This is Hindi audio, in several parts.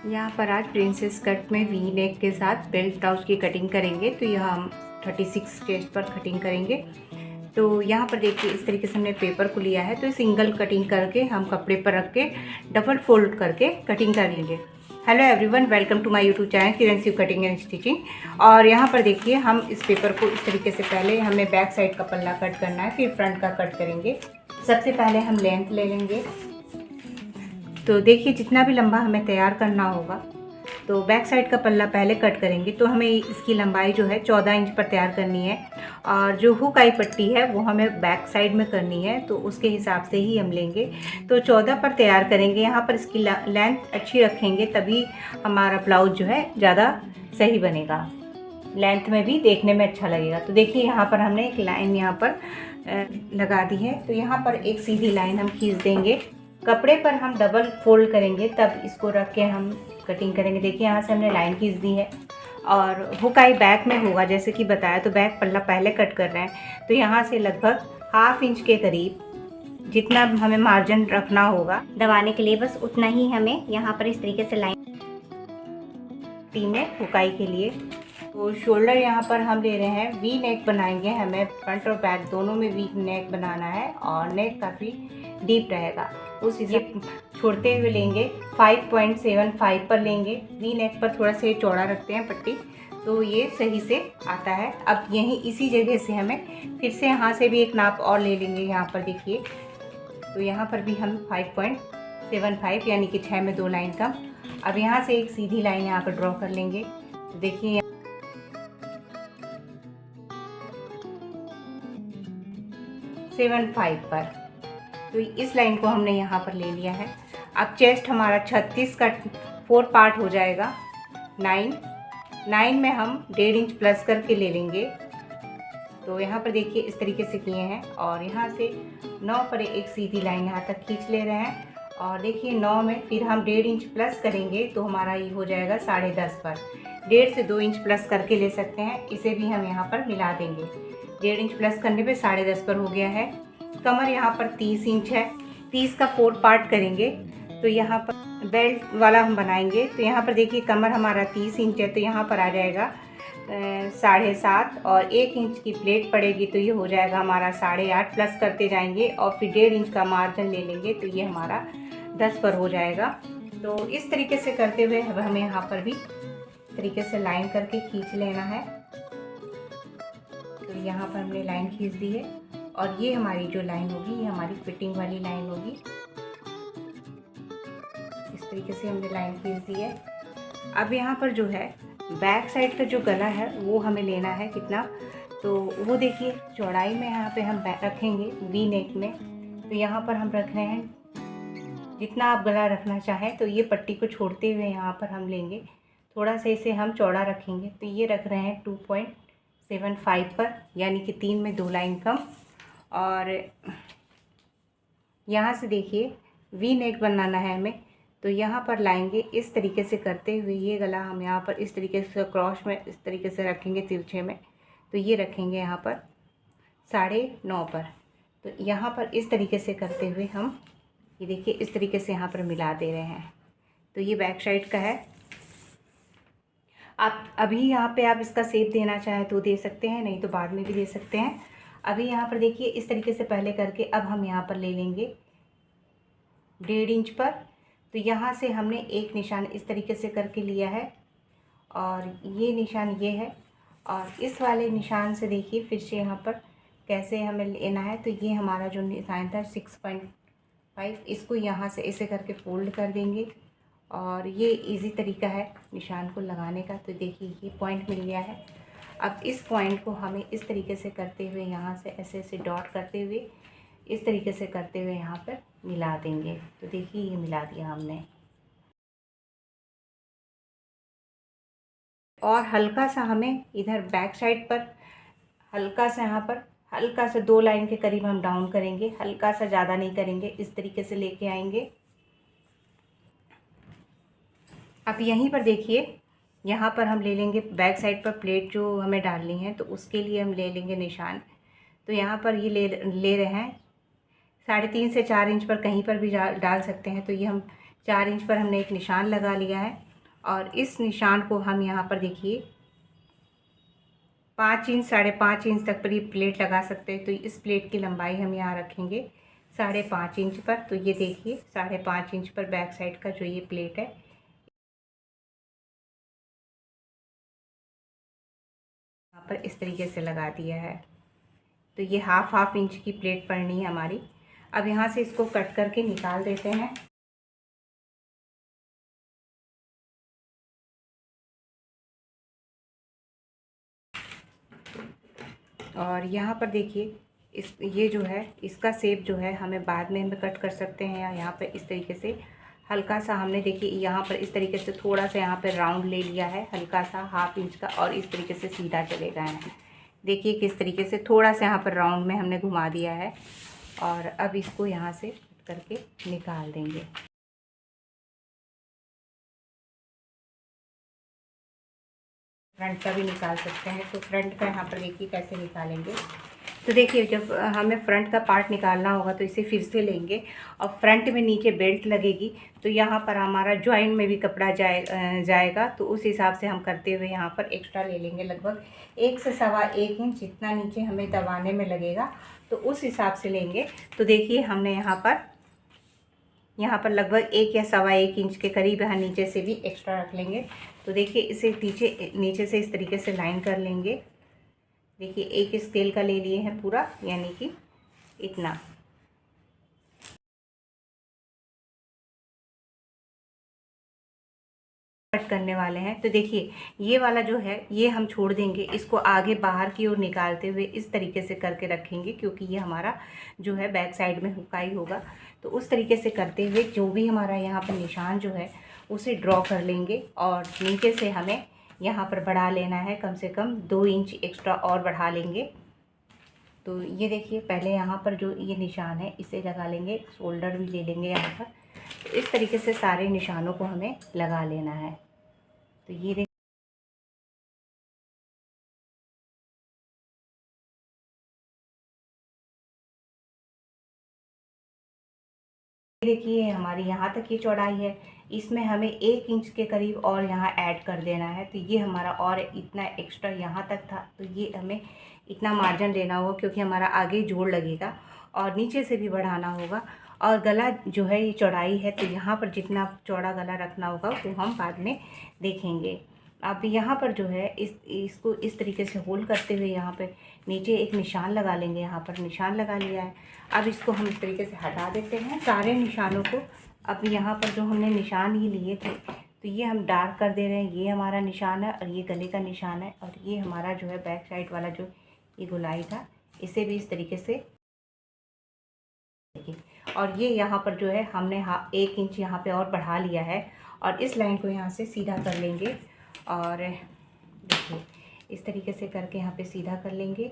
यहाँ पर आज प्रिंसेस कट में वी नेक के साथ बेल्ट ब्लाउज की कटिंग करेंगे। तो यह हम 36 चेस्ट पर कटिंग करेंगे। तो यहाँ पर देखिए इस तरीके से हमने पेपर को लिया है। तो सिंगल कटिंग करके हम कपड़े पर रख के डबल फोल्ड करके कटिंग कर लेंगे। Hello everyone, welcome to my YouTube channel Kiran Shiv cutting and stitching. और यहाँ पर देखिए हम इस पेपर को इस तरीके से पहले हमें बैक साइड का पल्ला कट करना है, फिर फ्रंट का कट करेंगे। सबसे पहले हम लेंथ ले लेंगे। तो देखिए जितना भी लंबा हमें तैयार करना होगा, तो बैक साइड का पल्ला पहले कट करेंगे। तो हमें इसकी लंबाई जो है 14 इंच पर तैयार करनी है, और जो हुक आई पट्टी है वो हमें बैक साइड में करनी है, तो उसके हिसाब से ही हम लेंगे। तो 14 पर तैयार करेंगे। यहाँ पर इसकी लेंथ अच्छी रखेंगे, तभी हमारा ब्लाउज जो है ज़्यादा सही बनेगा, लेंथ में भी देखने में अच्छा लगेगा। तो देखिए यहाँ पर हमने एक लाइन यहाँ पर लगा दी है। तो यहाँ पर एक सीधी लाइन हम खींच देंगे। कपड़े पर हम डबल फोल्ड करेंगे, तब इसको रख के हम कटिंग करेंगे। देखिए यहाँ से हमने लाइन खींच दी है, और हुक आई बैक में होगा जैसे कि बताया। तो बैक पल्ला पहले कट कर रहे हैं। तो यहाँ से लगभग ½ इंच के करीब जितना हमें मार्जिन रखना होगा दबाने के लिए, बस उतना ही हमें यहाँ पर इस तरीके से लाइन में हुकाई के लिए। तो शोल्डर यहाँ पर हम ले रहे हैं, वी नेक बनाएंगे। हमें फ्रंट और बैक दोनों में वी नेक बनाना है, और नेक काफ़ी डीप रहेगा। उस हिसाब छोड़ते हुए लेंगे 5.75 पर लेंगे। वी नेक पर थोड़ा सा चौड़ा रखते हैं पट्टी, तो ये सही से आता है। अब यहीं इसी जगह से हमें फिर से यहाँ से भी एक नाप और ले लेंगे। यहाँ पर देखिए, तो यहाँ पर भी हम 5.75 यानी कि 6 में 2 लाइन कम। अब यहाँ से एक सीधी लाइन यहाँ पर ड्रॉ कर लेंगे। तो देखिए 7.5 पर, तो इस लाइन को हमने यहाँ पर ले लिया है। अब चेस्ट हमारा 36 का 4 पार्ट हो जाएगा। 9 में हम 1.5 इंच प्लस करके ले लेंगे। तो यहाँ पर देखिए इस तरीके से किए हैं, और यहाँ से 9 पर एक सीधी लाइन यहाँ तक खींच ले रहे हैं। और देखिए 9 में फिर हम 1.5 इंच प्लस करेंगे, तो हमारा ये हो जाएगा 10.5 पर। 1.5 से 2 इंच प्लस करके ले सकते हैं, इसे भी हम यहाँ पर मिला देंगे। 1.5 इंच प्लस करने पे 10.5 पर हो गया है। कमर यहाँ पर 30 इंच है, 30 का 4 पार्ट करेंगे। तो यहाँ पर बेल्ट वाला हम बनाएंगे। तो यहाँ पर देखिए कमर हमारा 30 इंच है, तो यहाँ पर आ जाएगा 7.5, और 1 इंच की प्लेट पड़ेगी, तो ये हो जाएगा हमारा 8.5। प्लस करते जाएंगे और फिर 1.5 इंच का मार्जिन ले लेंगे, तो ये हमारा 10 पर हो जाएगा। तो इस तरीके से करते हुए हमें यहाँ पर भी तरीके से लाइन करके खींच लेना है। तो यहाँ पर हमने लाइन खींच दी है, और ये हमारी जो लाइन होगी ये हमारी फिटिंग वाली लाइन होगी। इस तरीके से हमने लाइन खींच दी है। अब यहाँ पर जो है बैक साइड का जो गला है वो हमें लेना है कितना, तो वो देखिए चौड़ाई में यहाँ पे हम रखेंगे वी नेक में। तो यहाँ पर हम रख रहे हैं जितना आप गला रखना चाहें। तो ये पट्टी को छोड़ते हुए यहाँ पर हम लेंगे, थोड़ा सा इसे हम चौड़ा रखेंगे। तो ये रख रहे हैं 2.75 पर, यानी कि 3 में 2 लाइन कम। और यहाँ से देखिए वी नेक बनाना है हमें, तो यहाँ पर लाएंगे इस तरीके से करते हुए। ये गला हम यहाँ पर इस तरीके से क्रॉस में इस तरीके से रखेंगे तिरछे में। तो ये रखेंगे यहाँ पर 9.5 पर। तो यहाँ पर इस तरीके से करते हुए हम ये देखिए इस तरीके से यहाँ पर मिला दे रहे हैं। तो ये बैक साइड का है। आप अभी यहाँ पे आप इसका शेप देना चाहें तो दे सकते हैं, नहीं तो बाद में भी दे सकते हैं। अभी यहाँ पर देखिए इस तरीके से पहले करके अब हम यहाँ पर ले लेंगे 1.5 इंच पर। तो यहाँ से हमने एक निशान इस तरीके से करके लिया है, और ये निशान ये है। और इस वाले निशान से देखिए फिर से यहाँ पर कैसे हमें लेना है। तो ये हमारा जो निशान था 6.5, इसको यहाँ से ऐसे करके फोल्ड कर देंगे, और ये इजी तरीका है निशान को लगाने का। तो देखिए ये पॉइंट मिल गया है। अब इस पॉइंट को हमें इस तरीके से करते हुए यहाँ से ऐसे ऐसे डॉट करते हुए इस तरीके से करते हुए यहाँ पर मिला देंगे। तो देखिए ये मिला दिया हमने। और हल्का सा हमें इधर बैक साइड पर हल्का सा यहाँ पर हल्का सा 2 लाइन के करीब हम डाउन करेंगे, हल्का सा, ज़्यादा नहीं करेंगे। इस तरीके से लेके आएंगे। अब यहीं पर देखिए यहाँ पर हम ले लेंगे बैक साइड पर प्लेट जो हमें डालनी है, तो उसके लिए हम ले लेंगे निशान। तो यहाँ पर ये ले रहे हैं 3.5 से 4 इंच पर, कहीं पर भी डाल सकते हैं। तो ये हम 4 इंच पर हमने एक निशान लगा लिया है। और इस निशान को हम यहाँ पर देखिए 5 इंच 5.5 इंच तक पर ये प्लेट लगा सकते हैं। तो इस प्लेट की लंबाई हम यहाँ रखेंगे 5.5 इंच पर। तो ये देखिए 5.5 इंच पर बैक साइड का जो ये प्लेट है यहाँ पर इस तरीके से लगा दिया है। तो ये हाफ इंच की प्लेट पड़नी है हमारी। अब यहाँ से इसको कट करके निकाल देते हैं। और यहाँ पर देखिए ये जो है इसका शेप जो है हमें बाद में हमें कट कर सकते हैं। या यहाँ पे इस तरीके से हल्का सा हमने देखिए यहाँ पर इस तरीके से थोड़ा सा यहाँ पे राउंड ले लिया है, हल्का सा हाफ इंच का, और इस तरीके से सीधा चलेगा है। देखिए किस तरीके से थोड़ा सा यहाँ पर राउंड में हमने घुमा दिया है। और अब इसको यहाँ से कट करके निकाल देंगे। फ्रंट का भी निकाल सकते हैं। तो फ्रंट का यहाँ पर देखिए कैसे निकालेंगे। तो देखिए जब हमें फ्रंट का पार्ट निकालना होगा तो इसे फिर से लेंगे और फ्रंट में नीचे बेल्ट लगेगी। तो यहाँ पर हमारा जॉइंट में भी कपड़ा जाएगा। तो उस हिसाब से हम करते हुए यहाँ पर एक्स्ट्रा ले लेंगे, लगभग 1 से 1.25 इंच जितना नीचे हमें दबाने में लगेगा तो उस हिसाब से लेंगे। तो देखिए हमने यहाँ पर लगभग 1 या 1.25 इंच के करीब यहाँ नीचे से भी एक्स्ट्रा रख लेंगे। तो देखिए इसे नीचे से इस तरीके से लाइन कर लेंगे। देखिए 1 स्केल का ले लिए हैं पूरा, यानी कि इतना। कट करने वाले हैं। तो देखिए ये वाला जो है ये हम छोड़ देंगे, इसको आगे बाहर की ओर निकालते हुए इस तरीके से करके रखेंगे, क्योंकि ये हमारा जो है बैक साइड में हुकाई होगा। तो उस तरीके से करते हुए जो भी हमारा यहाँ पर निशान जो है उसे ड्रॉ कर लेंगे। और नीचे से हमें यहाँ पर बढ़ा लेना है, कम से कम 2 इंच एक्स्ट्रा और बढ़ा लेंगे। तो ये देखिए पहले यहाँ पर जो ये निशान है इसे लगा लेंगे, शोल्डर भी ले लेंगे यहाँ पर। तो इस तरीके से सारे निशानों को हमें लगा लेना है। तो ये देखिए हमारी यहाँ तक ये चौड़ाई है, इसमें हमें 1 इंच के करीब और यहाँ ऐड कर देना है। तो ये हमारा और इतना एक्स्ट्रा यहाँ तक था, तो ये हमें इतना मार्जिन लेना होगा, क्योंकि हमारा आगे जोड़ लगेगा और नीचे से भी बढ़ाना होगा। और गला जो है ये चौड़ाई है, तो यहाँ पर जितना चौड़ा गला रखना होगा वो हम बाद में देखेंगे। अब यहाँ पर जो है इसको इस तरीके से होल्ड करते हुए यहाँ पे नीचे एक निशान लगा लेंगे। यहाँ पर निशान लगा लिया है। अब इसको हम इस तरीके से हटा देते हैं सारे निशानों को। अब यहाँ पर जो हमने निशान ये लिए थे तो ये हम डार्क कर दे रहे हैं। ये हमारा निशान है और ये गले का निशान है, और ये हमारा जो है बैक साइड वाला जो ये गोलाई था इसे भी इस तरीके से। और ये यहाँ पर जो है हमने 1 इंच यहाँ पे और बढ़ा लिया है, और इस लाइन को यहाँ से सीधा कर लेंगे। और देखिए इस तरीके से करके यहाँ पे सीधा कर लेंगे।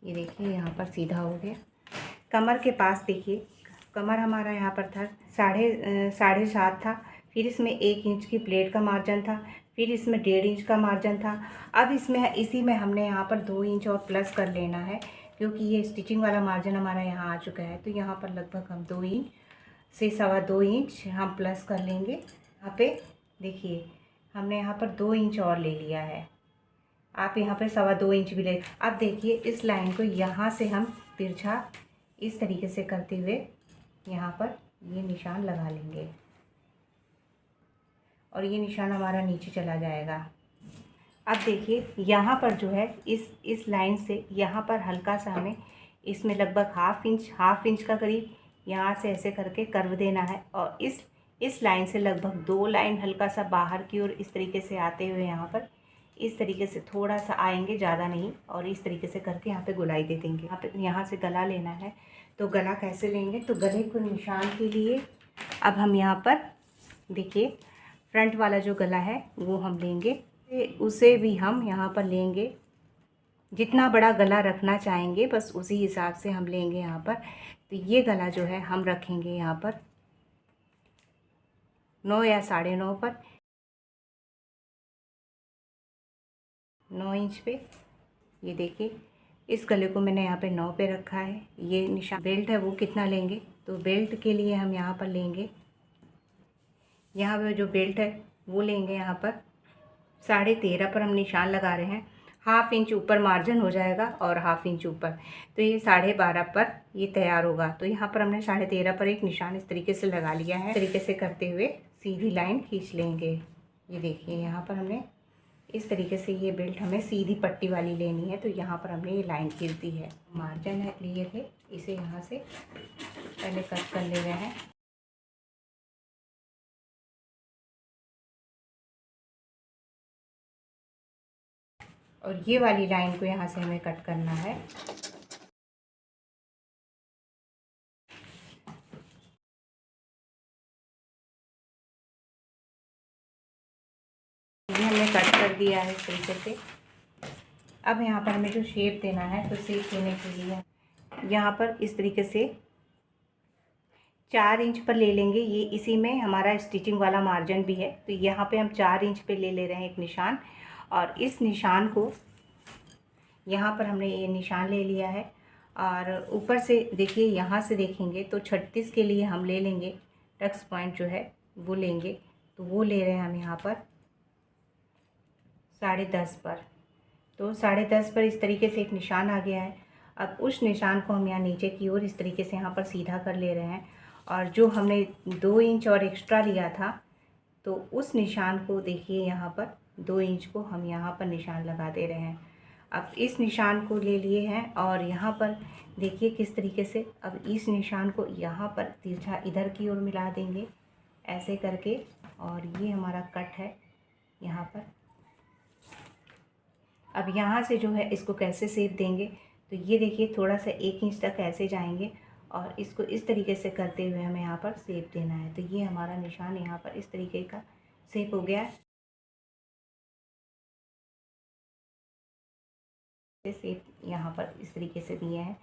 ये देखिए यहाँ पर सीधा हो गया। कमर के पास देखिए, कमर हमारा यहाँ पर था 7.5 था, फिर इसमें 1 इंच की प्लेट का मार्जिन था, फिर इसमें 1.5 इंच का मार्जिन था। अब इसी में हमने यहाँ पर 2 इंच और प्लस कर लेना है, क्योंकि ये स्टिचिंग वाला मार्जिन हमारा यहाँ आ चुका है। तो यहाँ पर लगभग हम 2 इंच से 2.25 इंच हम प्लस कर लेंगे। यहाँ पे देखिए हमने यहाँ पर 2 इंच और ले लिया है। आप यहाँ पे 2.25 इंच भी ले। अब देखिए इस लाइन को यहाँ से हम तिरछा इस तरीके से करते हुए यहाँ पर ये निशान लगा लेंगे, और ये निशान हमारा नीचे चला जाएगा। अब देखिए यहाँ पर जो है इस लाइन से यहाँ पर हल्का सा हमें इसमें लगभग हाफ इंच का करीब यहाँ से ऐसे करके कर्व देना है, और इस लाइन से लगभग 2 लाइन हल्का सा बाहर की ओर इस तरीके से आते हुए यहाँ पर इस तरीके से थोड़ा सा आएंगे, ज़्यादा नहीं, और इस तरीके से करके यहाँ पे गोलाई दे देंगे। यहाँ से गला लेना है। तो गला कैसे लेंगे, तो गले को निशान के लिए अब हम यहाँ पर देखिए फ्रंट वाला जो गला है वो हम लेंगे, उसे भी हम यहाँ पर लेंगे। जितना बड़ा गला रखना चाहेंगे बस उसी हिसाब से हम लेंगे यहाँ पर। तो ये गला जो है हम रखेंगे यहाँ पर 9 या 9.5 पर, 9 इंच पे। ये देखिए इस गले को मैंने यहाँ पे 9 पे रखा है। ये निशान बेल्ट है वो कितना लेंगे, तो बेल्ट के लिए हम यहाँ पर लेंगे, यहाँ पर जो बेल्ट है वो लेंगे, यहाँ पर 13.5 पर हम निशान लगा रहे हैं। 1/2 इंच ऊपर मार्जिन हो जाएगा और 1/2 इंच ऊपर, तो ये 12.5 पर ये तैयार होगा। तो यहाँ पर हमने 13.5 पर एक निशान इस तरीके से लगा लिया है। इस तरीके से करते हुए सीधी लाइन खींच लेंगे। ये देखिए यहाँ पर हमने इस तरीके से, ये बेल्ट हमें सीधी पट्टी वाली लेनी है, तो यहाँ पर हमने ये लाइन खींच दी है। मार्जिन है लिए थे, इसे यहाँ से पहले कट कर ले रहे हैं। और ये वाली लाइन को यहाँ से हमें कट करना है। ये हमने कट कर दिया है इस तरीके से। अब यहाँ पर हमें जो शेप देना है, तो शेप देने के लिए यहाँ पर इस तरीके से 4 इंच पर ले लेंगे। ये इसी में हमारा स्टिचिंग वाला मार्जिन भी है, तो यहाँ पे हम 4 इंच पे ले रहे हैं एक निशान। और इस निशान को यहाँ पर हमने ये निशान ले लिया है। और ऊपर से देखिए, यहाँ से देखेंगे तो 36 के लिए हम ले लेंगे, टक्स पॉइंट जो है वो लेंगे। तो वो ले रहे हैं हम यहाँ पर 10.5 पर। तो 10.5 पर इस तरीके से एक निशान आ गया है। अब उस निशान को हम यहाँ नीचे की ओर इस तरीके से यहाँ पर सीधा कर ले रहे हैं। और जो हमने 2 इंच और एक्स्ट्रा लिया था, तो उस निशान को देखिए, यहाँ पर 2 इंच को हम यहाँ पर निशान लगा दे रहे हैं। अब इस निशान को ले लिए हैं और यहाँ पर देखिए किस तरीके से, अब इस निशान को यहाँ पर तिरछा इधर की ओर मिला देंगे ऐसे करके। और ये हमारा कट है यहाँ पर। अब यहाँ से जो है इसको कैसे शेप देंगे, तो ये देखिए थोड़ा सा 1 इंच तक ऐसे जाएंगे और इसको इस तरीके से करते हुए हमें यहाँ पर शेप देना है। तो ये हमारा निशान यहाँ पर इस तरीके का शेप हो गया है। शेप यहाँ पर इस तरीके से दिए हैं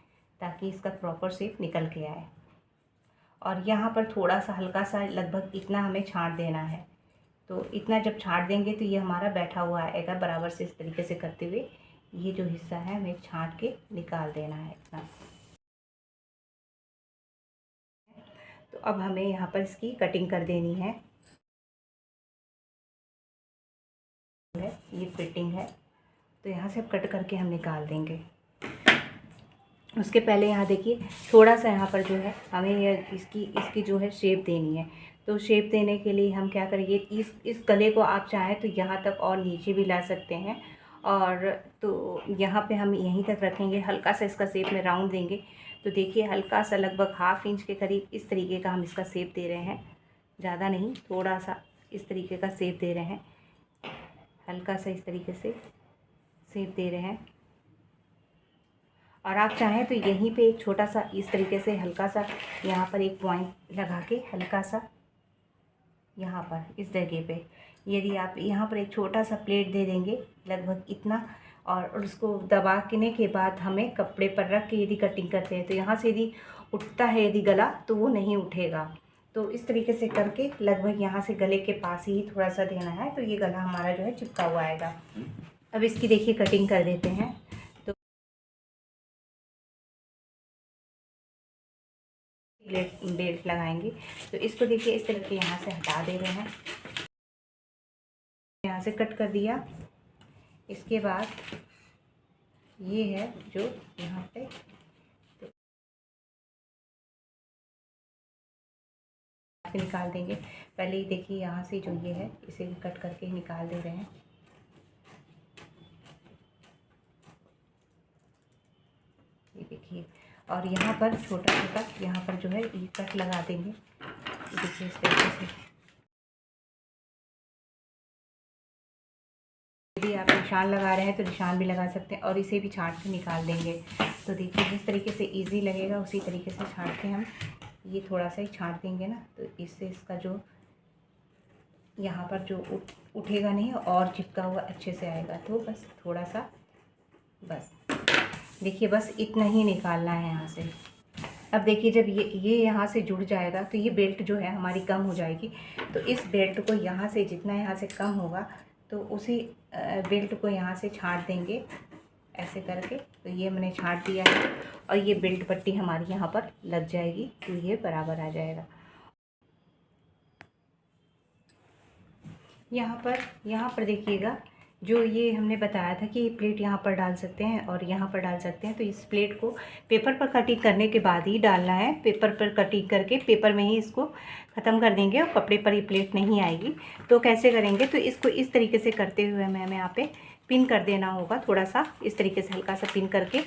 ताकि इसका प्रॉपर शेप निकल के आए। और यहाँ पर थोड़ा सा हल्का सा, लगभग इतना हमें छांट देना है। तो इतना जब छांट देंगे तो ये हमारा बैठा हुआ आएगा बराबर से। इस तरीके से करते हुए ये जो हिस्सा है हमें छांट के निकाल देना है इतना। तो अब हमें यहाँ पर इसकी कटिंग कर देनी है। ये फिटिंग है, तो यहाँ से अब कट करके हम निकाल देंगे। उसके पहले यहाँ देखिए थोड़ा सा यहाँ पर जो है हमें ये इसकी जो है शेप देनी है। तो शेप देने के लिए हम क्या करेंगे, इस गले को आप चाहें तो यहाँ तक और नीचे भी ला सकते हैं। और तो यहाँ पे हम यहीं तक रखेंगे, हल्का सा इसका शेप में राउंड देंगे। तो देखिए हल्का सा, लगभग 1/2 इंच के करीब इस तरीके का हम इसका शेप दे रहे हैं। ज़्यादा नहीं, थोड़ा सा इस तरीके का शेप दे रहे हैं, हल्का सा इस तरीके से शेप दे रहे हैं। और आप चाहें तो यहीं पे एक छोटा सा इस तरीके से हल्का सा यहाँ पर एक पॉइंट लगा के, हल्का सा यहाँ पर इस जगह पे, यदि आप यहाँ पर एक छोटा सा प्लेट दे देंगे लगभग इतना, और उसको दबाने के बाद हमें कपड़े पर रख के यदि कटिंग करते हैं तो यहाँ से यदि उठता है यदि गला, तो वो नहीं उठेगा। तो इस तरीके से करके लगभग यहाँ से गले के पास ही थोड़ा सा देना है, तो ये गला हमारा जो है चिपका हुआ आएगा। अब इसकी देखिए कटिंग कर देते हैं। तो बेल्ट लगाएंगे, तो इसको देखिए इस तरीके यहाँ से हटा दे रहे हैं, यहाँ से कट कर दिया। इसके बाद ये है जो यहाँ पे, तो निकाल देंगे। पहले ही देखिए यहाँ से जो ये है इसे भी कट करके निकाल दे रहे हैं। ये देखिए, और यहाँ पर छोटा छोटा यहाँ पर जो है ये कट लगा देंगे। देखिए इस तरीके से, यदि आप निशान लगा रहे हैं तो निशान भी लगा सकते हैं, और इसे भी छांट के निकाल देंगे। तो देखिए जिस तरीके से इजी लगेगा उसी तरीके से छांट के हम ये थोड़ा सा ही छांट देंगे ना, तो इससे इसका जो यहाँ पर जो उठेगा नहीं और चिपका हुआ अच्छे से आएगा। तो बस थोड़ा सा, बस देखिए बस इतना ही निकालना है यहाँ से। अब देखिए जब ये यहाँ से जुड़ जाएगा तो ये बेल्ट जो है हमारी कम हो जाएगी। तो इस बेल्ट को यहाँ से जितना यहाँ से कम होगा तो उसी बेल्ट को यहाँ से छांट देंगे ऐसे करके। तो ये मैंने छांट दिया है। और ये बेल्ट पट्टी हमारी यहाँ पर लग जाएगी, तो ये बराबर आ जाएगा। यहाँ पर देखिएगा, जो ये हमने बताया था कि ये प्लेट यहाँ पर डाल सकते हैं और यहाँ पर डाल सकते हैं, तो इस प्लेट को पेपर पर कटिंग करने के बाद ही डालना है। पेपर पर कटिंग करके पेपर में ही इसको ख़त्म कर देंगे और कपड़े पर ये प्लेट नहीं आएगी। तो कैसे करेंगे, तो इसको इस तरीके से करते हुए हमें यहाँ पे पिन कर देना होगा, थोड़ा सा इस तरीके से हल्का सा पिन करके।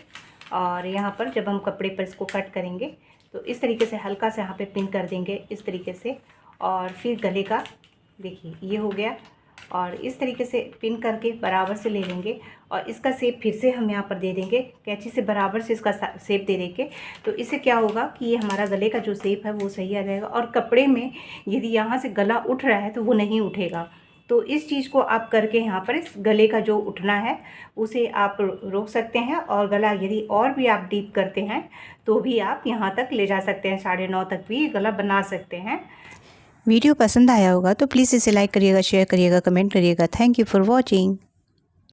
और यहाँ पर जब हम कपड़े पर इसको कट करेंगे तो इस तरीके से हल्का सा यहाँ पे पिन कर देंगे इस तरीके से। और फिर गले का देखिए ये हो गया, और इस तरीके से पिन करके बराबर से ले लेंगे और इसका शेप फिर से हम यहाँ पर दे देंगे कैंची से, बराबर से इसका शेप दे देंगे। तो इससे क्या होगा कि ये हमारा गले का जो शेप है वो सही आ जाएगा, और कपड़े में यदि यहाँ से गला उठ रहा है तो वो नहीं उठेगा। तो इस चीज़ को आप करके यहाँ पर इस गले का जो उठना है उसे आप रोक सकते हैं, और गला यदि और भी आप डीप करते हैं तो भी आप यहाँ तक ले जा सकते हैं, 9.5 तक भी गला बना सकते हैं। वीडियो पसंद आया होगा तो प्लीज़ इसे लाइक करिएगा, शेयर करिएगा, कमेंट करिएगा। Thank you for watching.